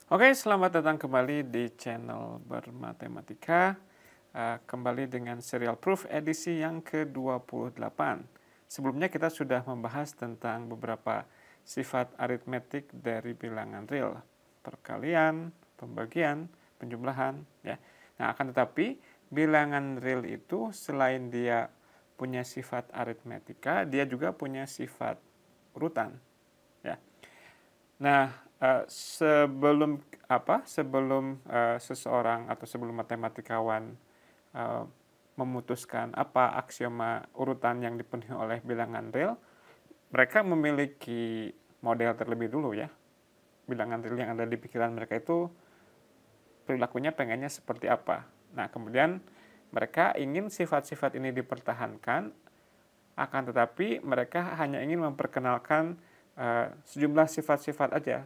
Oke, selamat datang kembali di channel Bermatematika. Kembali dengan serial proof edisi yang ke-28. Sebelumnya kita sudah membahas tentang beberapa sifat aritmetik dari bilangan real. Perkalian, pembagian, penjumlahan. Ya. Nah, akan tetapi bilangan real itu selain dia punya sifat aritmetika, dia juga punya sifat urutan. Ya. Nah, sebelum seseorang atau sebelum matematikawan eh, memutuskan apa aksioma urutan yang dipenuhi oleh bilangan real, mereka memiliki model terlebih dulu ya. Bilangan real yang ada di pikiran mereka itu perilakunya pengennya seperti apa. Nah, kemudian mereka ingin sifat-sifat ini dipertahankan, akan tetapi mereka hanya ingin memperkenalkan sejumlah sifat-sifat aja.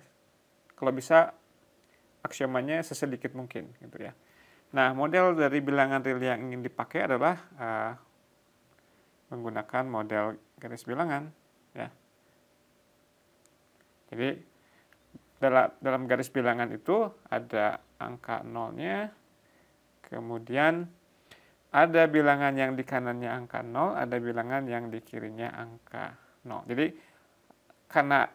Kalau bisa aksiomanya sesedikit mungkin gitu ya. Nah, model dari bilangan real yang ingin dipakai adalah menggunakan model garis bilangan ya. Jadi dalam garis bilangan itu ada angka nolnya, kemudian ada bilangan yang di kanannya angka 0, ada bilangan yang di kirinya angka 0. Jadi karena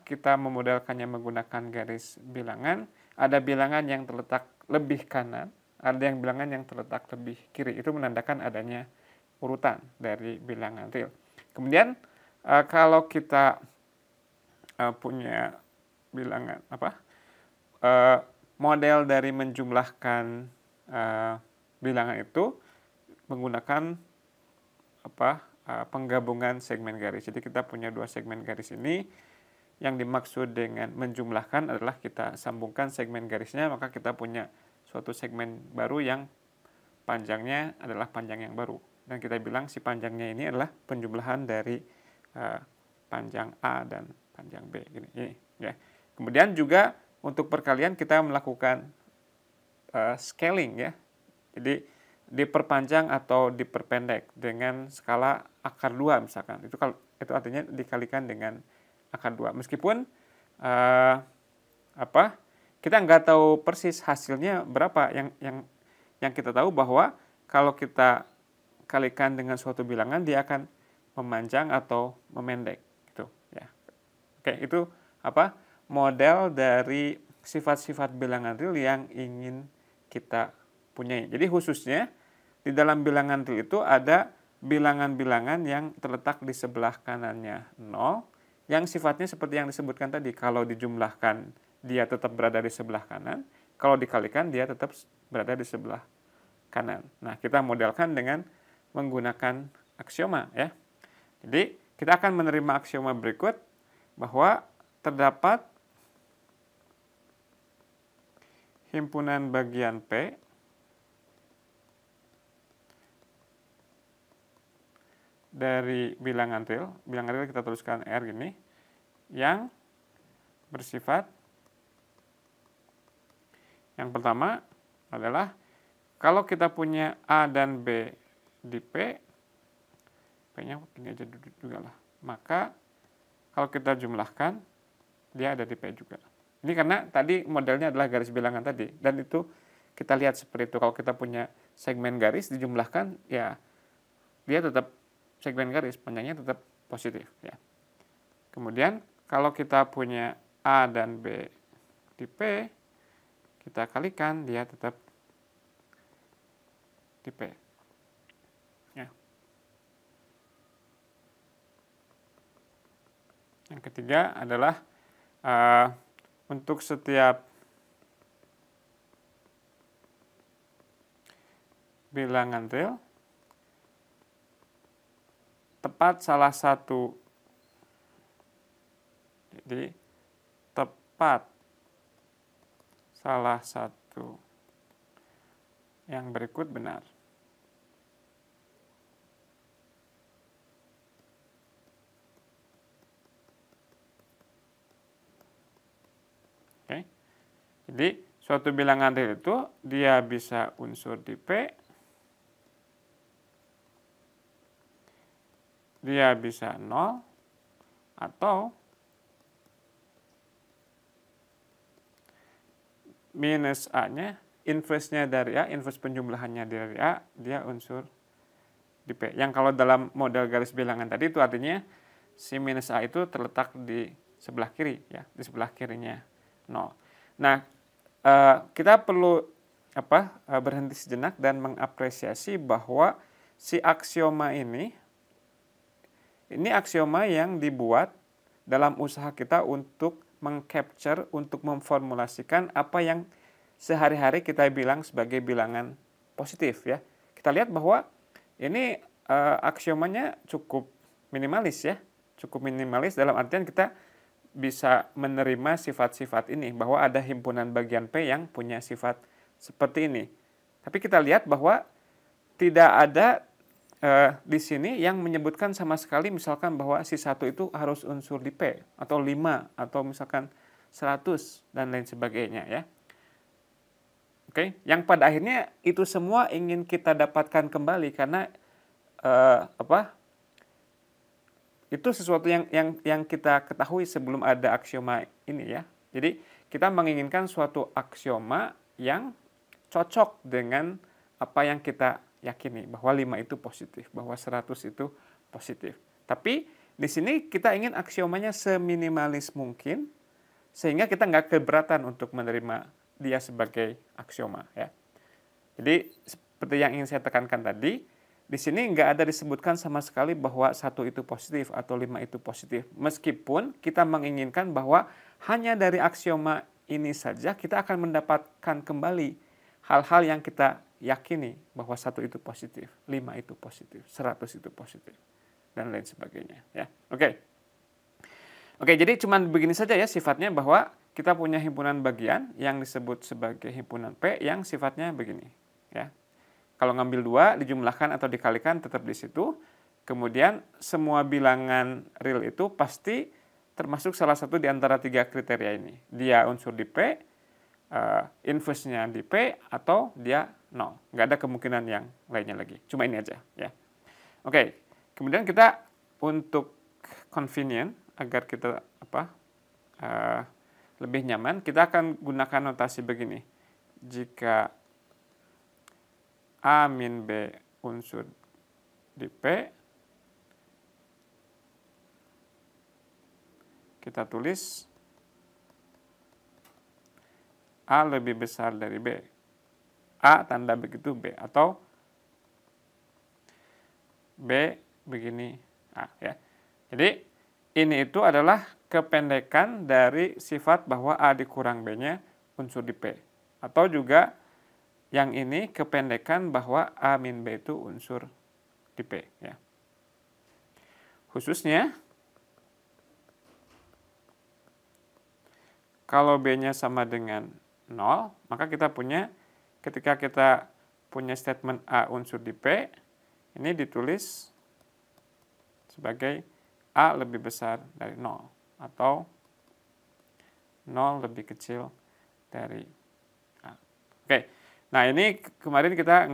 kita memodelkannya menggunakan garis bilangan, ada bilangan yang terletak lebih kanan, ada yang bilangan yang terletak lebih kiri. Itu menandakan adanya urutan dari bilangan real. Kemudian kalau kita punya bilangan model dari menjumlahkan bilangan itu menggunakan penggabungan segmen garis. Jadi kita punya dua segmen garis ini. Yang dimaksud dengan menjumlahkan adalah kita sambungkan segmen garisnya, maka kita punya suatu segmen baru yang panjangnya adalah panjang yang baru. Dan kita bilang si panjangnya ini adalah penjumlahan dari panjang A dan panjang B. Ini, ya. Kemudian juga untuk perkalian kita melakukan scaling ya. Jadi diperpanjang atau diperpendek dengan skala akar 2 misalkan. Itu artinya dikalikan dengan akar 2. Meskipun kita nggak tahu persis hasilnya berapa. Yang kita tahu bahwa kalau kita kalikan dengan suatu bilangan dia akan memanjang atau memendek gitu ya. Oke, itu model dari sifat-sifat bilangan real yang ingin kita punyai. Jadi khususnya di dalam bilangan real itu ada bilangan-bilangan yang terletak di sebelah kanannya 0, yang sifatnya seperti yang disebutkan tadi. Kalau dijumlahkan dia tetap berada di sebelah kanan, kalau dikalikan dia tetap berada di sebelah kanan. Nah, kita modelkan dengan menggunakan aksioma ya. Jadi kita akan menerima aksioma berikut bahwa terdapat himpunan bagian P dari bilangan real kita tuliskan R gini, yang bersifat, yang pertama adalah kalau kita punya A dan B di P, P-nya ini aja juga lah, maka kalau kita jumlahkan dia ada di P juga. Ini karena tadi modelnya adalah garis bilangan tadi, dan itu kita lihat seperti itu. Kalau kita punya segmen garis dijumlahkan, ya dia tetap segmen garis, panjangnya tetap positif ya. Kemudian kalau kita punya A dan B di P, kita kalikan dia tetap di P ya. Yang ketiga adalah untuk setiap bilangan real tepat salah satu, jadi tepat salah satu yang berikut benar. Oke. Jadi suatu bilangan real itu dia bisa unsur di P, dia bisa 0, atau minus A-nya, inverse-nya dari A, inverse penjumlahannya dari A, dia unsur di P. Yang kalau dalam model garis bilangan tadi itu artinya si minus A itu terletak di sebelah kiri, ya, di sebelah kirinya 0. Nah, kita perlu berhenti sejenak dan mengapresiasi bahwa si aksioma ini aksioma yang dibuat dalam usaha kita untuk mengcapture, untuk memformulasikan apa yang sehari-hari kita bilang sebagai bilangan positif, ya. Kita lihat bahwa ini aksiomanya cukup minimalis, ya. Cukup minimalis dalam artian kita bisa menerima sifat-sifat ini, bahwa ada himpunan bagian P yang punya sifat seperti ini. Tapi kita lihat bahwa tidak ada di sini yang menyebutkan sama sekali misalkan bahwa si satu itu harus unsur di P, atau 5, atau misalkan 100, dan lain sebagainya, ya. Oke, yang pada akhirnya itu semua ingin kita dapatkan kembali karena itu sesuatu yang kita ketahui sebelum ada aksioma ini, ya. Jadi kita menginginkan suatu aksioma yang cocok dengan apa yang kita yakini, bahwa 5 itu positif, bahwa 100 itu positif. Tapi di sini kita ingin aksiomanya seminimalis mungkin sehingga kita nggak keberatan untuk menerima dia sebagai aksioma, ya. Jadi seperti yang ingin saya tekankan tadi, di sini nggak ada disebutkan sama sekali bahwa 1 itu positif atau 5 itu positif. Meskipun kita menginginkan bahwa hanya dari aksioma ini saja kita akan mendapatkan kembali hal-hal yang kita yakini bahwa 1 itu positif, 5 itu positif, 100 itu positif, dan lain sebagainya, ya. Oke, jadi cuman begini saja, ya, sifatnya, bahwa kita punya himpunan bagian yang disebut sebagai himpunan P yang sifatnya begini, ya. Kalau ngambil 2 dijumlahkan atau dikalikan tetap di situ. Kemudian semua bilangan real itu pasti termasuk salah satu di antara 3 kriteria ini. Dia unsur di P, inverse-nya di P, atau dia 0. Nggak ada kemungkinan yang lainnya lagi. Cuma ini aja, ya. Oke, kemudian kita untuk convenient, agar kita lebih nyaman, kita akan gunakan notasi begini. Jika A min B unsur di P, kita tulis A lebih besar dari B. A tanda begitu B, atau B begini A, ya. Jadi ini itu adalah kependekan dari sifat bahwa A dikurang B-nya unsur di P. Atau juga yang ini kependekan bahwa A min B itu unsur di P, ya. Khususnya kalau B-nya sama dengan 0, maka kita punya, ketika kita punya statement A unsur di P, ini ditulis sebagai A lebih besar dari 0, atau 0 lebih kecil dari A. Oke, nah ini kemarin kita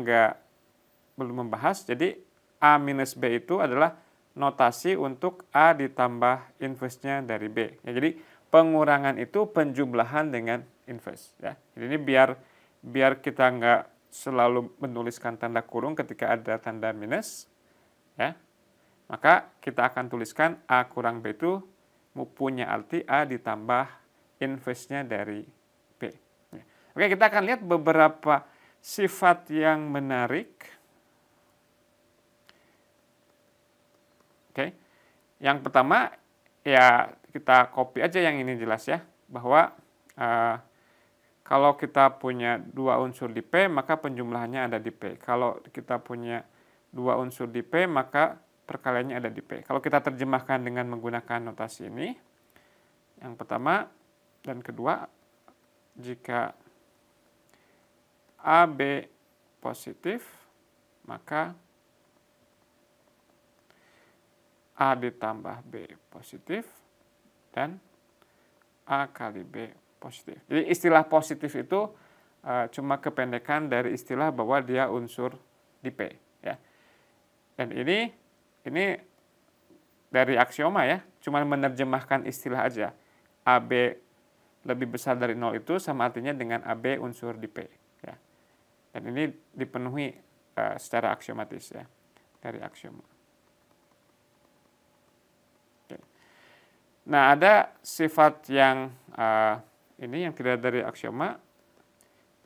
belum membahas, jadi A minus B itu adalah notasi untuk A ditambah inverse-nya dari B. Ya, jadi pengurangan itu penjumlahan dengan inverse, ya. Jadi ini biar kita nggak selalu menuliskan tanda kurung ketika ada tanda minus, ya. Maka kita akan tuliskan A kurang B itu punya arti A ditambah inverse-nya dari B. Ya. Oke, kita akan lihat beberapa sifat yang menarik. Oke, yang pertama, ya kita copy aja yang ini jelas, ya, bahwa kalau kita punya 2 unsur di P, maka penjumlahannya ada di P. Kalau kita punya 2 unsur di P, maka perkaliannya ada di P. Kalau kita terjemahkan dengan menggunakan notasi ini, yang pertama dan kedua, jika AB positif, maka A ditambah B positif, dan A kali B positif. Jadi istilah positif itu cuma kependekan dari istilah bahwa dia unsur di P, ya. Dan ini dari aksioma, ya, cuma menerjemahkan istilah aja. AB lebih besar dari 0 itu sama artinya dengan AB unsur di P. Ya. Dan ini dipenuhi secara aksiomatis ya, dari aksioma. Oke. Nah, ada sifat yang ini yang tidak dari aksioma.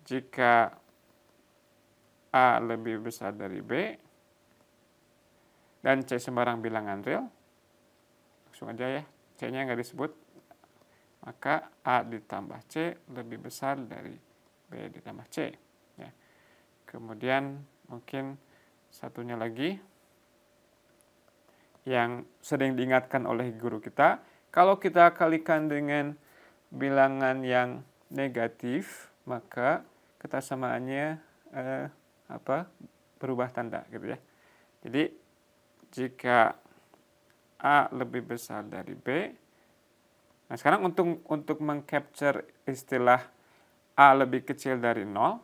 Jika A lebih besar dari B dan C sembarang bilangan real, langsung aja ya, C-nya nggak disebut, maka A ditambah C lebih besar dari B ditambah C. Ya. Kemudian mungkin satunya lagi yang sering diingatkan oleh guru kita, kalau kita kalikan dengan bilangan yang negatif, maka ketersamaannya berubah tanda gitu ya. Jadi jika A lebih besar dari B, nah sekarang untuk mengcapture istilah A lebih kecil dari 0,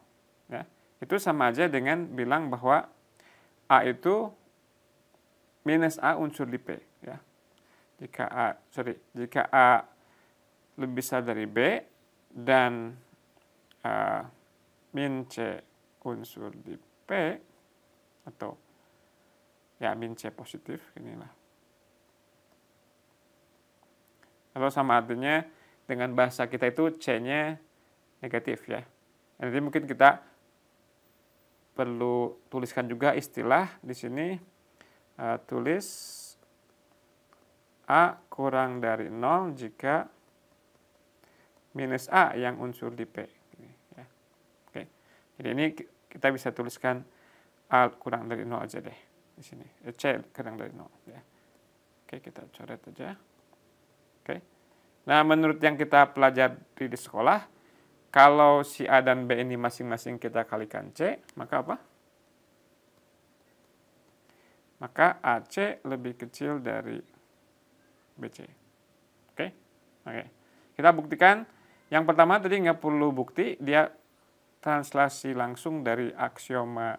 ya, itu sama aja dengan bilang bahwa A itu minus A unsur di P. Ya. Jika A lebih besar dari B dan min C unsur di P, atau ya min C positif, inilah. Lalu sama artinya dengan bahasa kita itu C-nya negatif ya. Nanti mungkin kita perlu tuliskan juga istilah di sini, tulis A kurang dari 0 jika minus A yang unsur di P. Ya. Oke. Jadi ini kita bisa tuliskan A kurang dari 0 aja deh di sini. C kurang dari 0 ya. Oke, kita coret aja. Oke. Nah, menurut yang kita pelajari di sekolah, kalau si A dan B ini masing-masing kita kalikan C, maka apa? Maka AC lebih kecil dari BC. Oke? Oke. Kita buktikan. Yang pertama tadi nggak perlu bukti, dia translasi langsung dari aksioma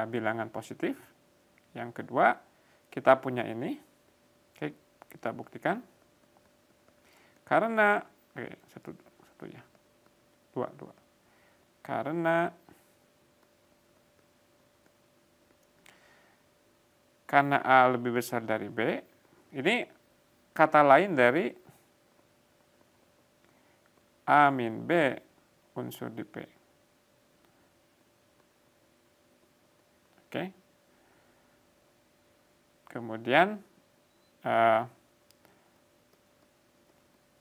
bilangan positif. Yang kedua, kita punya ini. Oke, kita buktikan. Karena satu ya. Dua. Karena A lebih besar dari B, ini kata lain dari A min B unsur di P. Oke. Kemudian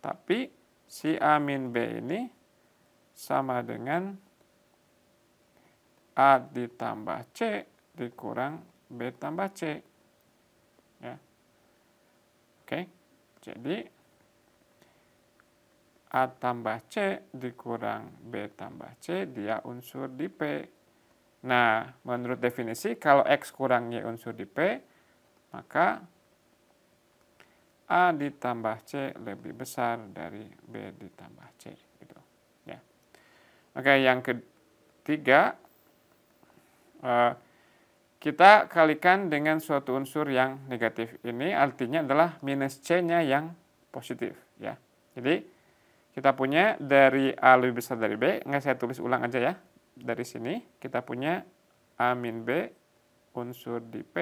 tapi si A min B ini sama dengan A ditambah C dikurang B tambah C. Ya. Oke. Jadi A tambah C dikurang B tambah C, dia unsur di P. Nah, menurut definisi, kalau X kurang Y unsur di P, maka A ditambah C lebih besar dari B ditambah C. Gitu. Ya. Oke, yang ketiga, kita kalikan dengan suatu unsur yang negatif. Ini artinya adalah minus C-nya yang positif. Ya. Jadi, kita punya dari A lebih besar dari B, nggak saya tulis ulang aja ya. Dari sini kita punya A min B unsur di P.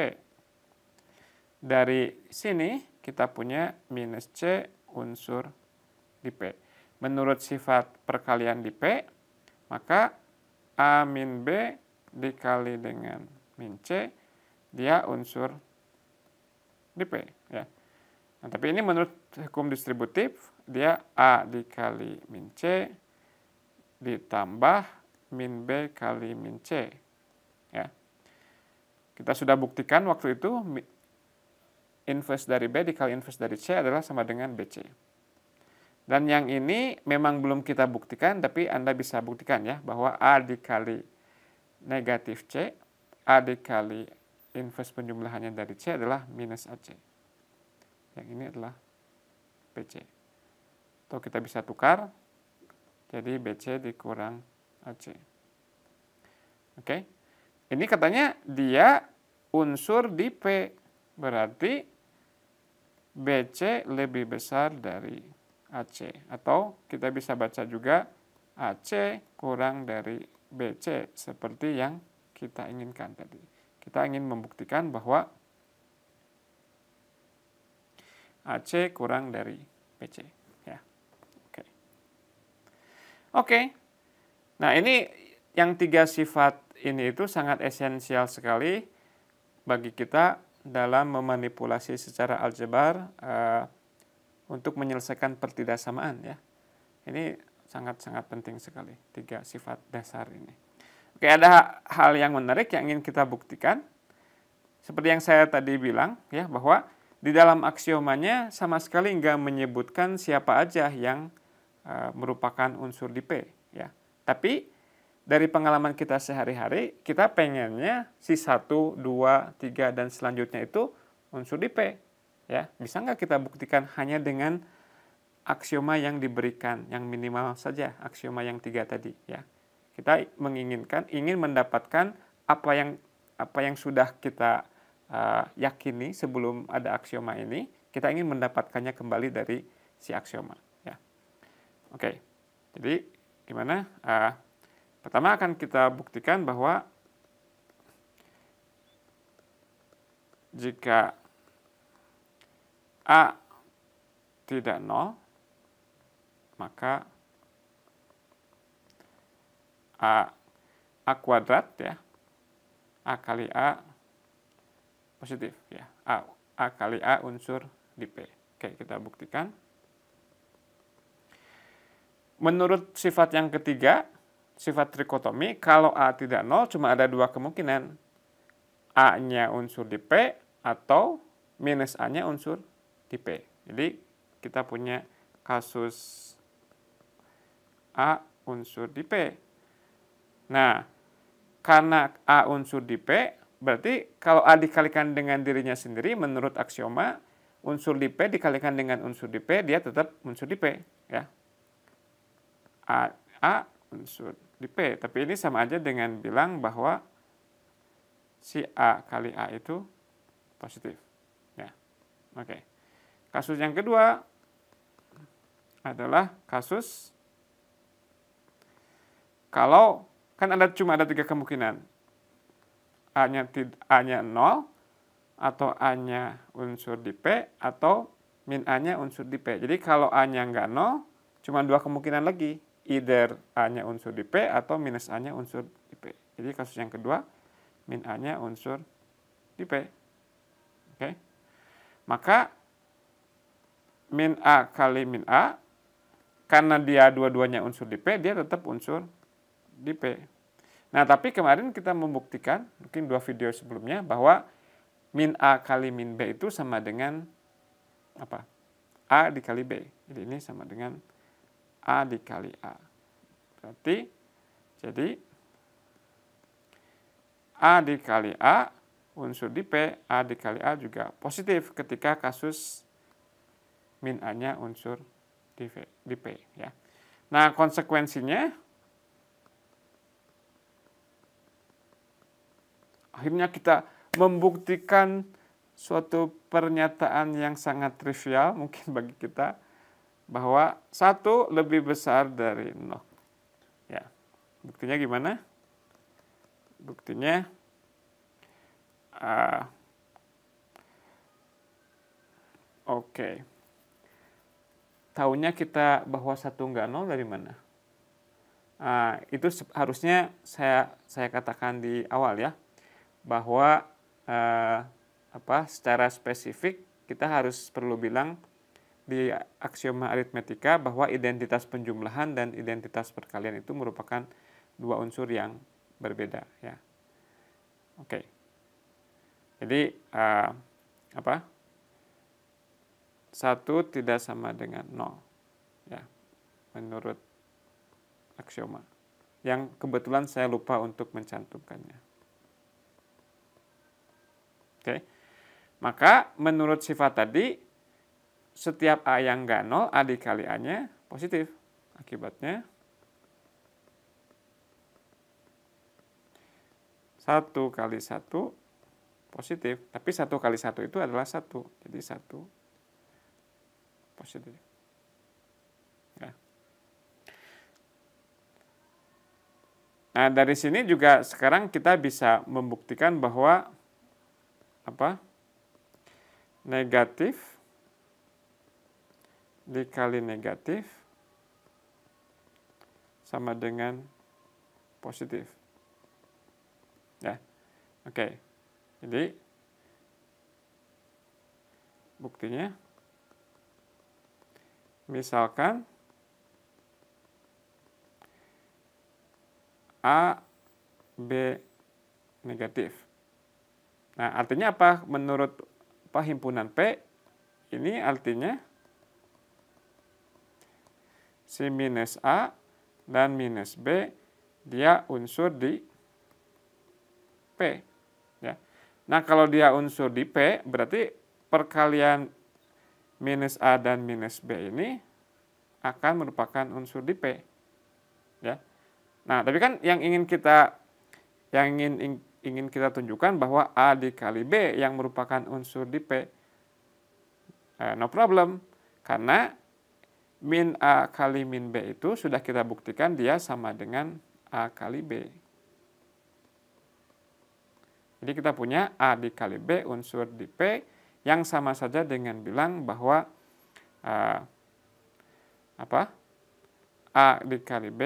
Dari sini kita punya minus C unsur di P. Menurut sifat perkalian di P, maka A min B dikali dengan min C, dia unsur di P. Ya. Nah, tapi ini menurut hukum distributif, dia A dikali min C ditambah min B kali min C. Ya. Kita sudah buktikan waktu itu inverse dari B dikali inverse dari C adalah sama dengan BC. Dan yang ini memang belum kita buktikan, tapi Anda bisa buktikan ya, bahwa A dikali negatif C, A dikali inverse penjumlahannya dari C adalah minus AC. Yang ini adalah BC. Atau kita bisa tukar, jadi BC dikurang AC. Oke. Ini katanya dia unsur di P, berarti BC lebih besar dari AC. Atau kita bisa baca juga AC kurang dari BC seperti yang kita inginkan tadi. Kita ingin membuktikan bahwa AC kurang dari BC. Ya. Oke. Oke. Nah, ini yang 3 sifat ini itu sangat esensial sekali bagi kita dalam memanipulasi secara aljabar untuk menyelesaikan pertidaksamaan ya. Ini sangat-sangat penting sekali 3 sifat dasar ini. Oke, ada hal yang menarik yang ingin kita buktikan. Seperti yang saya tadi bilang ya, bahwa di dalam aksiomanya sama sekali nggak menyebutkan siapa aja yang merupakan unsur di P ya. Tapi dari pengalaman kita sehari-hari, kita pengennya si 1, 2, 3 dan selanjutnya itu unsur di P ya. Bisa nggak kita buktikan hanya dengan aksioma yang diberikan, yang minimal saja aksioma yang 3 tadi ya. Kita ingin mendapatkan apa yang sudah kita yakini sebelum ada aksioma ini, kita ingin mendapatkannya kembali dari si aksioma ya. Oke. Jadi gimana? Pertama akan kita buktikan bahwa jika A tidak 0, maka A kuadrat ya, A kali A positif ya, A kali A unsur di P. Oke, kita buktikan. Menurut sifat yang ketiga, sifat trikotomi, kalau A tidak 0, cuma ada 2 kemungkinan. A-nya unsur di P atau minus A-nya unsur di P. Jadi kita punya kasus A unsur di P. Nah, karena A unsur di P, berarti kalau A dikalikan dengan dirinya sendiri, menurut aksioma, unsur di P dikalikan dengan unsur di P, dia tetap unsur di P. Ya. A unsur di P. Tapi ini sama aja dengan bilang bahwa si A kali A itu positif. Ya. Oke. Kasus yang kedua adalah kasus kalau kan cuma ada 3 kemungkinan. A-nya 0 atau A-nya unsur di P atau min A-nya unsur di P. Jadi kalau A-nya nggak 0, cuma 2 kemungkinan lagi. Either A-nya unsur di P atau minus A-nya unsur di P. Jadi kasus yang kedua, min A-nya unsur di P. Oke. Maka min A kali min A, karena dia dua-duanya unsur di P, dia tetap unsur di P. Nah, tapi kemarin kita membuktikan, mungkin 2 video sebelumnya, bahwa min A kali min B itu sama dengan apa? A dikali B. Jadi ini sama dengan A dikali A. Berarti, jadi A dikali A unsur di P, A dikali A juga positif ketika kasus min A-nya unsur di P. Ya. Nah, konsekuensinya, akhirnya kita membuktikan suatu pernyataan yang sangat trivial mungkin bagi kita, bahwa 1 lebih besar dari 0. Ya. Buktinya gimana? Buktinya oke. Taunya kita bahwa 1 nggak 0 dari mana? Itu harusnya saya katakan di awal ya, bahwa secara spesifik kita harus perlu bilang di aksioma aritmetika bahwa identitas penjumlahan dan identitas perkalian itu merupakan 2 unsur yang berbeda ya. Oke. Jadi 1 tidak sama dengan 0 ya, menurut aksioma yang kebetulan saya lupa untuk mencantumkannya. Oke. Maka menurut sifat tadi, setiap A yang nggak 0, A dikali A-nya positif. Akibatnya 1 kali 1 positif. Tapi 1 kali 1 itu adalah 1. Jadi 1 positif. Nah, dari sini juga sekarang kita bisa membuktikan bahwa negatif dikali negatif sama dengan positif. Ya. Oke. Jadi buktinya misalkan A, B negatif. Nah, artinya apa? Menurut himpunan P, ini artinya si minus A dan minus B, dia unsur di P. Ya. Nah, kalau dia unsur di P, berarti perkalian minus A dan minus B ini akan merupakan unsur di P. Ya. Nah, tapi kan yang ingin kita tunjukkan bahwa A dikali B yang merupakan unsur di P. No problem, karena min A kali min B itu sudah kita buktikan dia sama dengan A kali B. Jadi kita punya A dikali B unsur di P yang sama saja dengan bilang bahwa A dikali B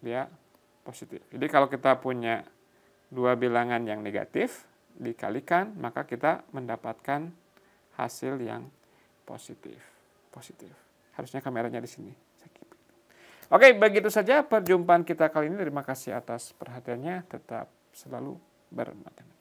dia positif. Jadi kalau kita punya dua bilangan yang negatif dikalikan, maka kita mendapatkan hasil yang positif. Harusnya kameranya di sini. Oke, begitu saja perjumpaan kita kali ini. Terima kasih atas perhatiannya. Tetap selalu bermatematika.